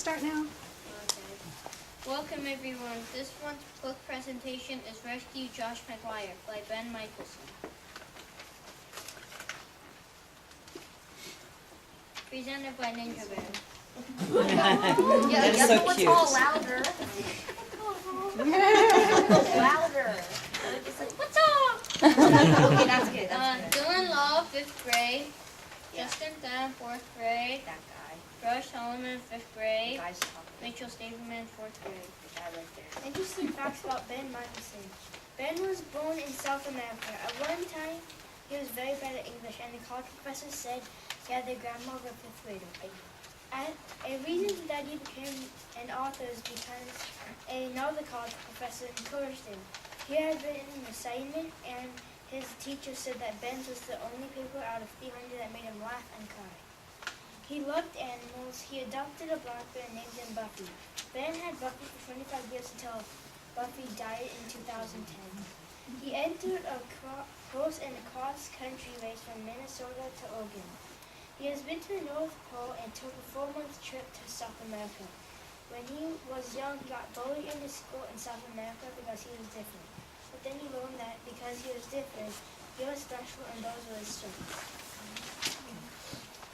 start now? Okay. Welcome everyone. This month's book presentation is Rescue Josh McQuire by Ben Mikaelson. Presented by Ninja Bear. That's so cute. All louder. Louder. It's like, what's up? Okay, that's good. Dylan Law, 5th grade. Yeah. Justin Tan, 4th grade. That guy. Josh Solomon, 5th The grade. guy's talking. Mitchell Stapleman, 4th grade. The guy right there. Interesting facts about Ben Mikaelson. Ben was born in South America. At one time, he was very bad at English, and the college professor said he had the grammar of a 5th grader. A reason that he became an author is because another college professor encouraged him. He had written an assignment, and his teacher said that Ben's was the only paper out of 300 that made him laugh and cry. He loved animals. He adopted a black bear and named him Buffy. Ben had Buffy for 25 years until Buffy died in 2010. He entered a horse and cross-country race from Minnesota to Oregon. He has been to the North Pole and took a 4-month trip to South America. When he was young, he got bullied in his school in South America because he was different. But then he learned that because he was different, he was special and those were his strengths.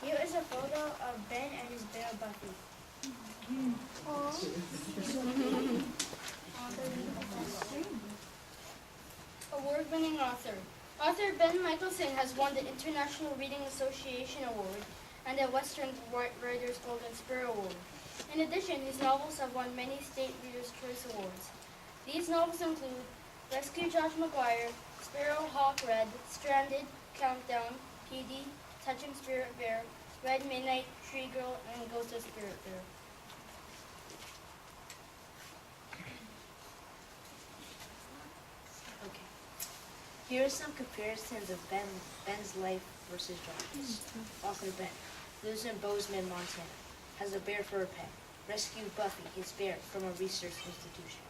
Here is a photo of Ben and his bear Buffy. Award-winning author. Author Ben Mikaelson has won the International Reading Association Award and the Western Writers Golden Spear Award. In addition, his novels have won many state Readers' Choice Awards. These novels include Rescue Josh McQuire, Sparrow Hawk Red, Stranded, Countdown, PD, Touching Spirit Bear, Red Midnight, Tree Girl, and Ghost of Spirit Bear. Okay. Here are some comparisons of Ben's life versus Josh's. Author Ben lives in Bozeman, Montana. Has a bear for a pet. Rescued Buffy, his bear, from a research institution.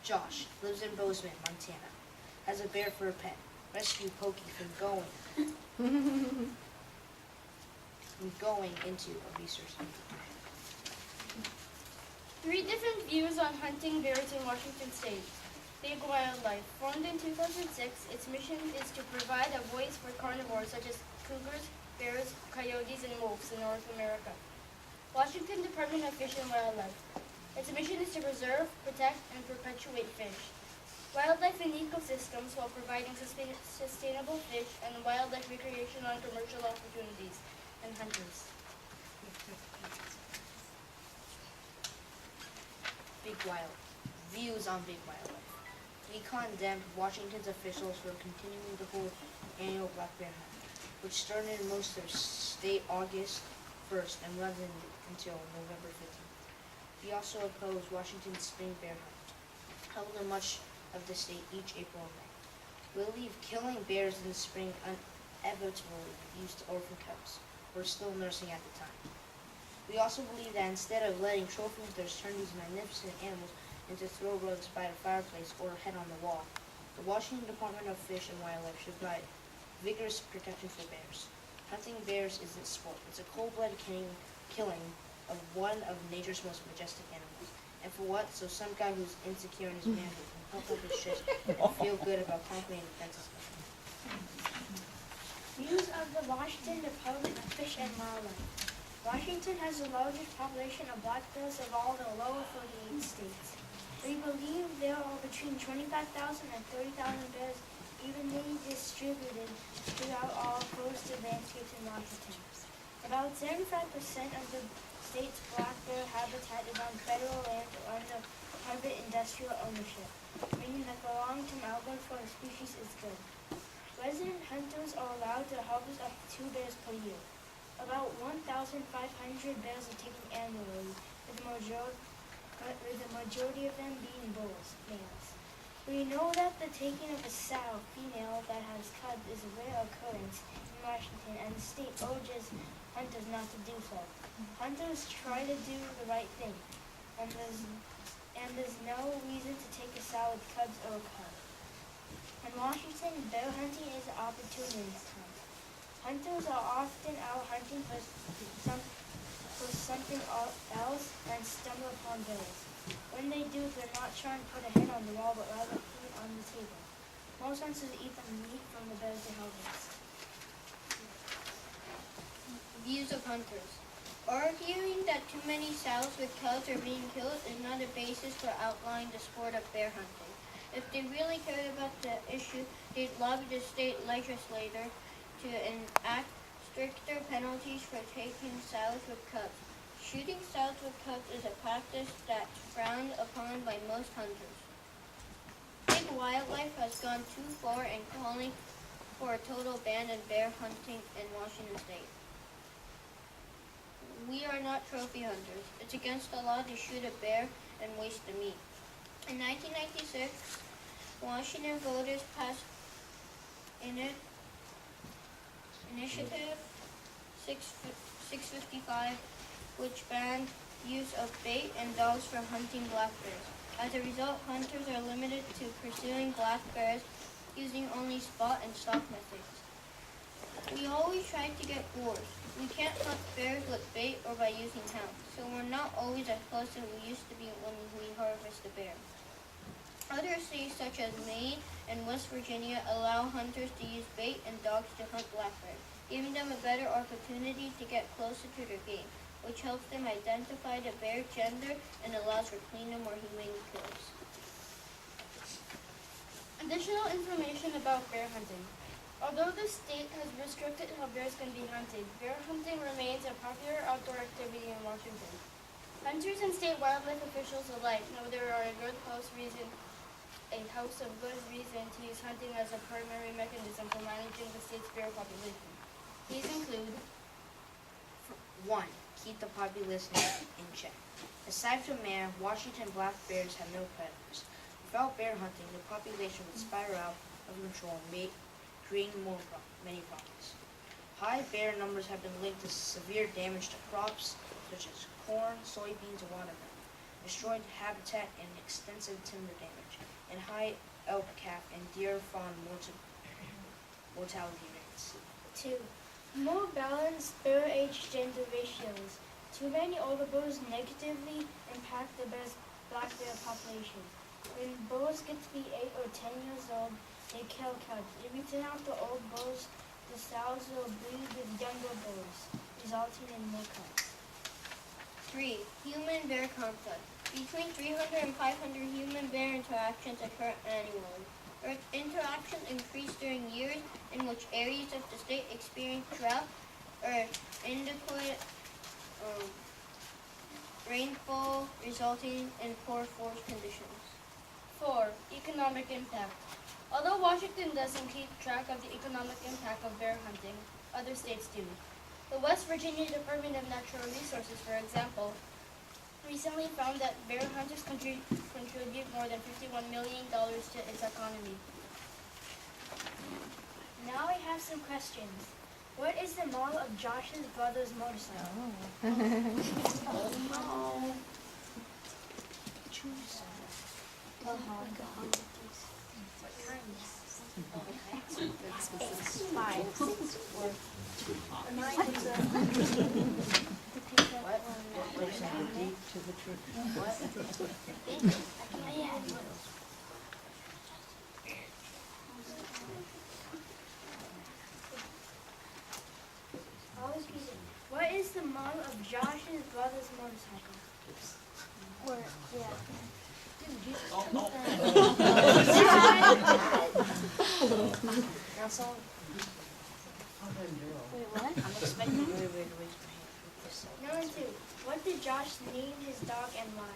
Josh lives in Bozeman, Montana. Has a bear for a pet. Rescued Pokey from going into a research institution. 3 different views on hunting bears in Washington State. Big Wildlife. Formed in 2006, its mission is to provide a voice for carnivores such as cougars, bears, coyotes, and wolves in North America. Washington Department of Fish and Wildlife. Its mission is to preserve, protect, and perpetuate fish. Wildlife and ecosystems while providing sustainable fish and wildlife recreation on commercial opportunities and hunters. Big Wild. Views on Big Wildlife. We condemned Washington's officials for continuing to hold annual black bear hunt, which started in most of state August 1st and runs until November 15th. We also oppose Washington's spring bear hunt, held in much of the state each April and May. We believe killing bears in the spring inevitably leads to orphan cubs, who are still nursing at the time. We also believe that instead of letting trophy hunters turn these magnificent animals into throw rugs by the fireplace or head on the wall, the Washington Department of Fish and Wildlife should provide vigorous protection for bears. Hunting bears isn't sport. It's a cold-blooded killing of one of nature's most majestic animals. And for what? So some guy who's insecure in his manhood can puff up his chest and feel good about conquering the fences. Views of the Washington Department of Fish and Wildlife. Washington has the largest population of black bears of all the lower 48 states. We believe there are between 25,000 and 30,000 bears evenly distributed throughout all coastal landscapes in Washington. About 75% of the state's black bear habitat is on federal land or under private industrial ownership, meaning that the long-term outlook for the species is good. Resident hunters are allowed to harvest up to 2 bears per year. About 1,500 bears are taken annually, with the majority of them being bulls, males. We know that the taking of a sow, female, that has cubs is a rare occurrence in Washington, and the state urges hunters not to do so. Hunters try to do the right thing, and there's no reason to take a sow with cubs or a cub. In Washington, bear hunting is an opportunity hunt. Hunters are often out hunting for for something else and stumble upon bears. When they do, they're not trying to put a head on the wall, but rather feed on the table. Most hunters eat the meat from the bears they harvest. Views of hunters. Arguing that too many sows with cubs are being killed is not a basis for outlawing the sport of bear hunting. If they really cared about the issue, they'd lobby the state legislature to enact stricter penalties for taking sows with cubs. Shooting sows with cubs is a practice that's frowned upon by most hunters. Big Wildlife has gone too far in calling for a total ban on bear hunting in Washington state. We are not trophy hunters. It's against the law to shoot a bear and waste the meat. In 1996, Washington voters passed Initiative 655, which banned use of bait and dogs for hunting black bears. As a result, hunters are limited to pursuing black bears using only spot and stalk methods. We always try to get boars. We can't hunt bears with bait or by using hounds, so we're not always as close as we used to be when we harvest a bear. Other states such as Maine and West Virginia allow hunters to use bait and dogs to hunt black bears, giving them a better opportunity to get closer to their game, which helps them identify the bear gender and allows for cleaner, more humane kills. Additional information about bear hunting. Although the state has restricted how bears can be hunted, bear hunting remains a popular outdoor activity in Washington. Hunters and state wildlife officials alike know there are a host of good reason to use hunting as a primary mechanism for managing the state's bear population. These include 1. Keep the population in check. Aside from man, Washington black bears have no predators. Without bear hunting, the population would spiral out of control and creating many problems. High bear numbers have been linked to severe damage to crops such as corn, soybeans, and watermelon, destroyed habitat and extensive timber damage, and high elk, calf, and deer fawn mortality rates. 2. More balanced bear-age gender ratios. Too many older bulls negatively impact the black bear population. When bulls get to be 8 or 10 years old, they kill cubs. If we thin out the old bulls, the sows will breed with younger bulls, resulting in more cubs. 3. Human-bear conflict. Between 300 and 500 human-bear interactions occur annually. Interactions increase during years in which areas of the state experience drought or inadequate rainfall, resulting in poor forest conditions. 4. Economic impact. Although Washington doesn't keep track of the economic impact of bear hunting, other states do. The West Virginia Department of Natural Resources, for example, recently found that bear hunters contribute more than $51 million to its economy. Now I have some questions. What is the model of Josh's brother's motorcycle? Choose. What kind? 5, 6, 4. Mine is a What? What is the model of Josh's brother's motorcycle? Council? Wait, what? I'm expecting you to raise my hand. Number 2. What did Josh name his dog and why?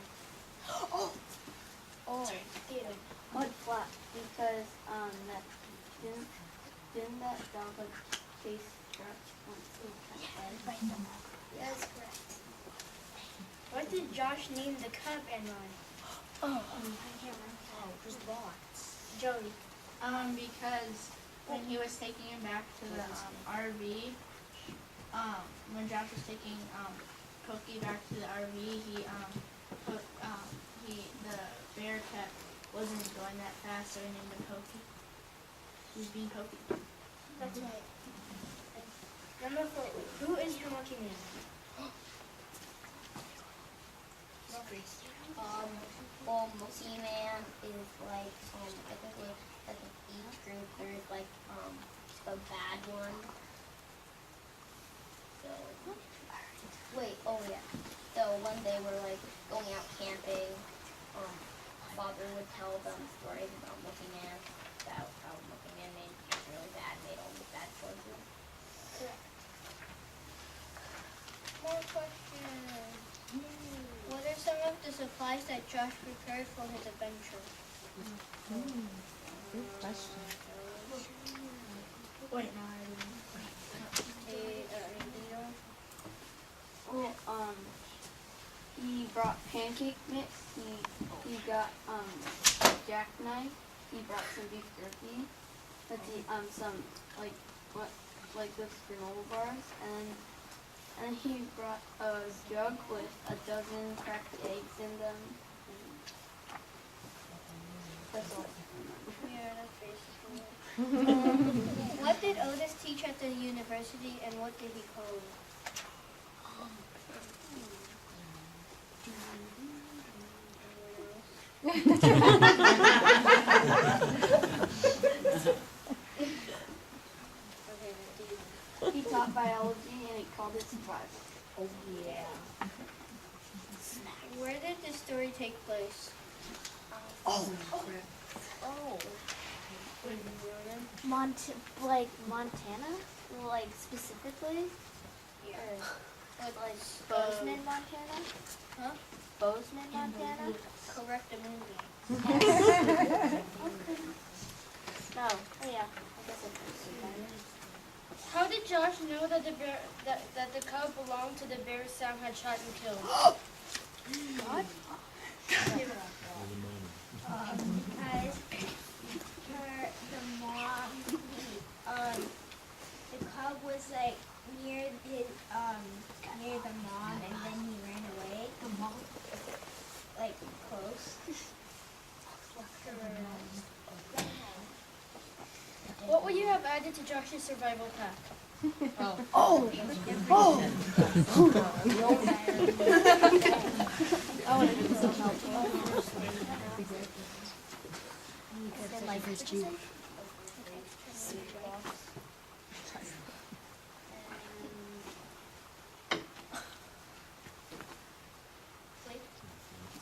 Theater. Mudflap, because that didn't that dog like chase sharks once he got bed? That's correct. What did Josh name the cub and why? I can't remember. Just lots. Joey. Because when he was taking him back to the RV, when Josh was taking Pokey back to the RV, the bear wasn't going that fast, so he named him Pokey. He was being Pokey. That's right. Number 4. Who is the monkey man? Well, He-Man is like, I think with like each group there's like, a bad one. So, wait, oh yeah. So when they were like going out camping, Father would tell them stories about He-Man, about how He-Man made really bad, made all these bad choices. More questions. What are some of the supplies that Josh prepared for his adventure? Good question. Wait, no, I didn't. Well, he brought pancake mix. He got jackknife. He brought some beef jerky. Let's see, some like those granola bars, and he brought a jug with a dozen cracked eggs in them. That's all. Yeah, that's basically it. What did Otis teach at the university, and what did he call it? He taught biology and he called it survival. Oh yeah. Where did the story take place? Oh. Montana? Like specifically? Yeah. Or like Bozeman, Montana? Huh? Bozeman, Montana? Correct the movie. No. Oh yeah. I guess it's How did Josh know that the bear that the cub belonged to the bear Sam had shot and killed? what? Because the mom, the cub was like near near the mom, and then he ran away. Like close. What would you have added to Josh's survival pack?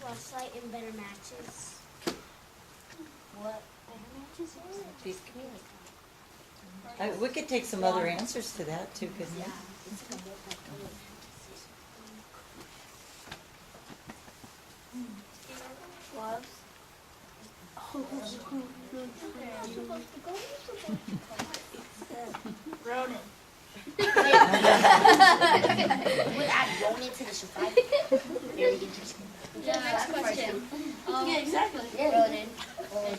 Flashlight and better matches. What? Please communicate. We could take some other answers to that too, couldn't we? Gloves. Ronan. Would add Ronan to the survival. Very interesting. Next question. Yeah, exactly. Ronan.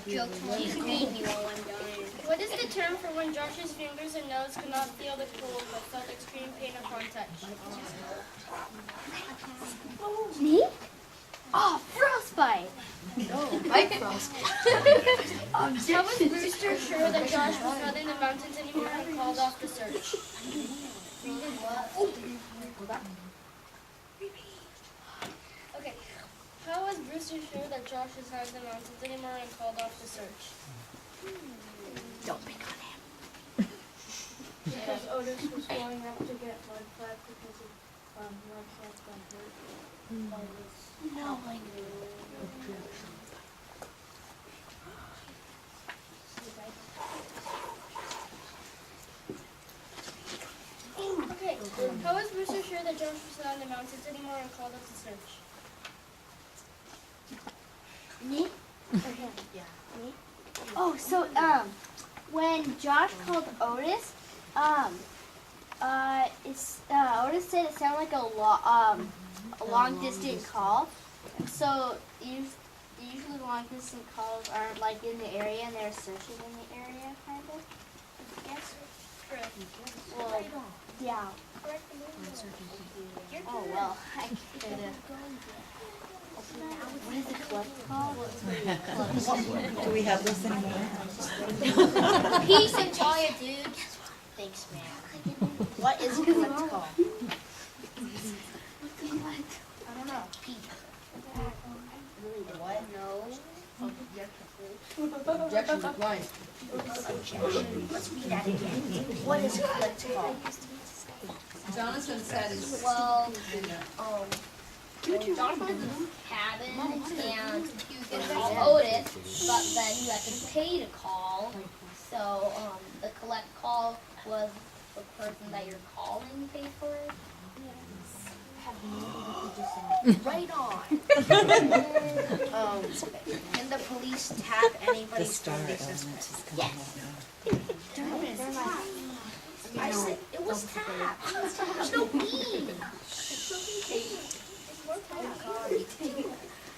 Jokes when he's angry while I'm dying. What is the term for when Josh's fingers and nose could not feel the cold but felt extreme pain upon touch? Me? Oh, frostbite! How was Brewster sure that Josh was not in the mountains anymore and called off the search? Okay. How was Brewster sure that Josh was not in the mountains anymore and called off the search? Don't pick on him. Because Otis was going up to get mud flap because of mud flap got hurt. Okay. How was Brewster sure that Josh was not in the mountains anymore and called off the search? Me? Or him? Yeah. Me? Oh, so, when Josh called Otis, Otis said it sounded like a long distance call. So, usually long distance calls are like in the area and they're searching in the area, kind of. Yes? Correct. Well, yeah. Oh, well, I could what is the club called? Do we have those anymore? Peace and quiet, dude. Thanks, man. What is collect called? I don't know. Pete. What? No. Objection declined. Objection. Let's read that again. What is collect call? Jonathan said it's Well, Jonathan cabin and you can call Otis, but then you have to pay to call. So the collect call was the person that you're calling paid for it. Right on. Can the police tap The anybody's star phone they element suspect? is coming out now. I said it was tap. There's no E.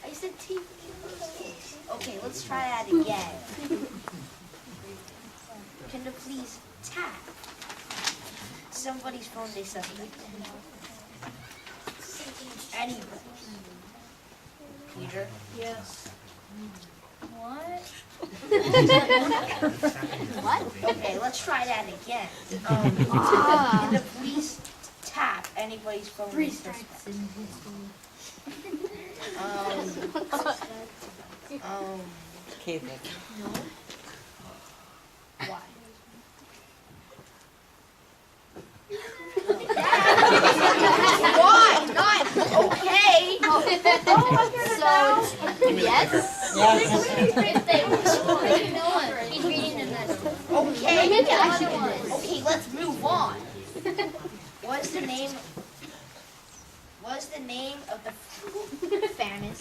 I said TV. Okay, let's try that again. Can the police tap somebody's phone they suspect? Anybody. Peter? Yes. What? Okay, let's try that again. Can the police tap anybody's phone they suspect? Okay, then. Why? Why? Not okay. So, yes? Yeah. If they no one. He's reading the next one. Okay. Maybe I should one. Okay, let's move on. What's the name of the famous?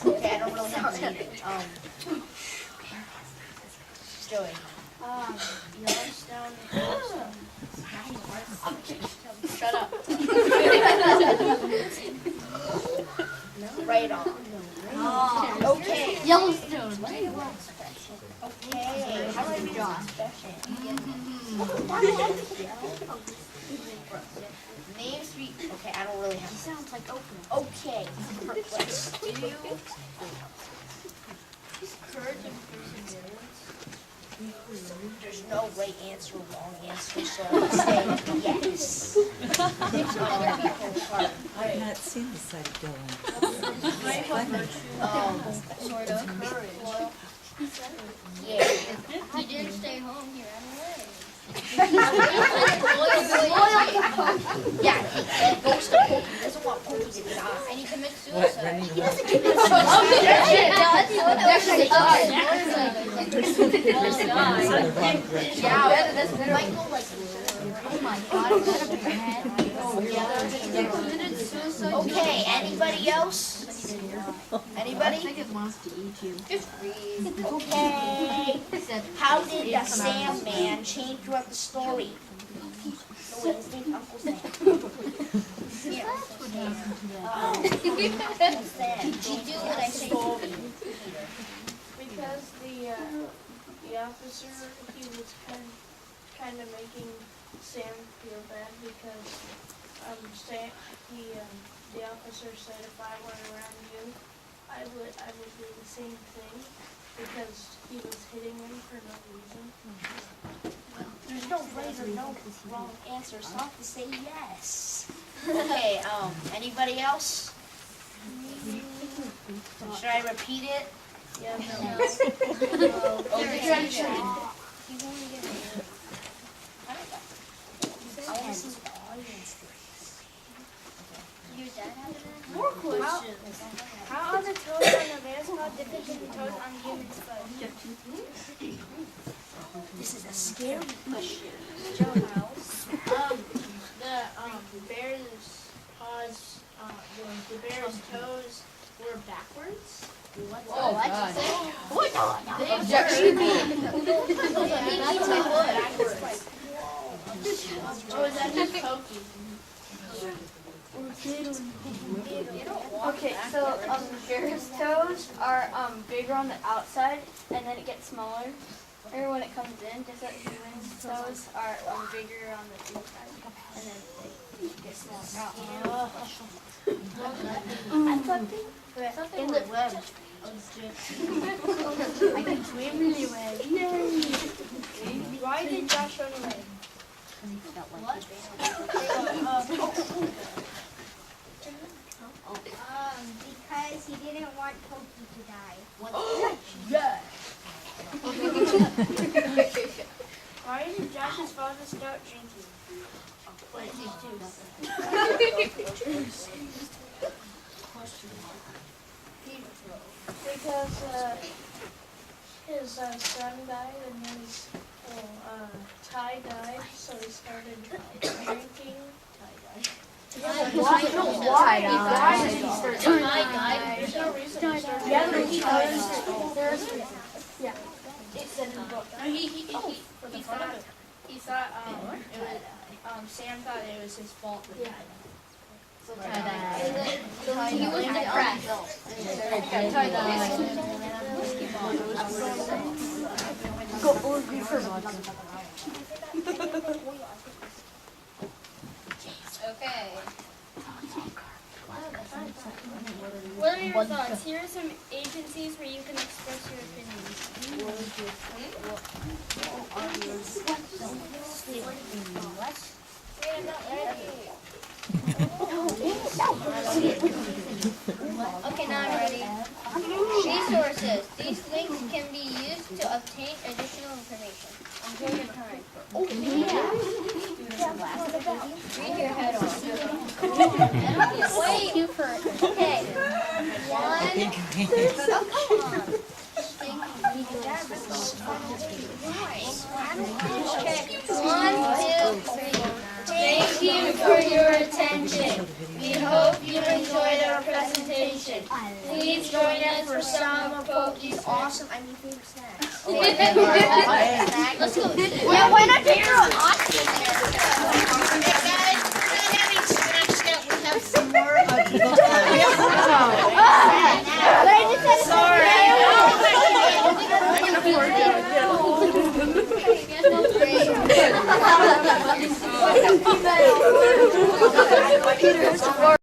Okay, I don't really have to read it. Joey. Yellowstone. Shut up. Right on. Okay. Yellowstone. Okay. How do I read Josh? Name three. Okay, I don't really have. He sounds like Oprah. Okay. Let's do. Courage and perseverance. There's no right answer or wrong answer, so I'll say yes. I've not seen the side of Dylan. Sort of. Yeah. He didn't stay home. He ran away. Yeah, he goes to Pokey. He doesn't want Pokey to die. And he commits What, suicide. running He away? doesn't commit Oh, suicide. It's in the wrong direction. Yeah, Michael, like, Oh my god, is that up your head? okay, anybody else? Anybody? Just read. Okay. How did the Sandman change throughout the story? Oh, wait, his name's Uncle Sam. Did you do what I said? Because the officer, he was kind of making Sam feel bad because the officer said if I were around you, I would do the same thing because he was hitting him for no reason. There's no right or no wrong answer, so I have to say yes. Okay, anybody else? Should I repeat it? Yeah, no. Objection. I want to see what the audience thinks. Your dad had an More questions. How are the toes on a bear's paw different than the toes on humans' foot? This is a scary question. The bear's paws, the bear's toes were backwards. Oh, I just said. Objection. Oh, is that just Pokey? Okay, so bear's toes are bigger on the outside, and then it gets smaller. Or when it comes in, just like human toes are bigger on the inside, and then they get smaller. In the web. I can swim really well. Yay! Why did Josh run away? Because he didn't want Pokey to Why did Josh's father start drinking? Because his son died and his Ty died, so he started drinking. Why? There's no reason to start. Yeah, drinking. It said in the book. No, he thought it was Sam thought it was his fault that he died. He was depressed. Okay. What are your thoughts? Here are some agencies where you can express your opinions. Wait, I'm not ready. Okay, now I'm ready. Resources. These links can be used to obtain additional information. Enjoy your time. Read your head off. Wait. Okay. One. One, two, three. Thank you for your attention. We hope you enjoyed our presentation. Please join us for some of Pokey's Awesome. I need favorite snacks. Let's go. Yeah, why not take your auction there? Sorry.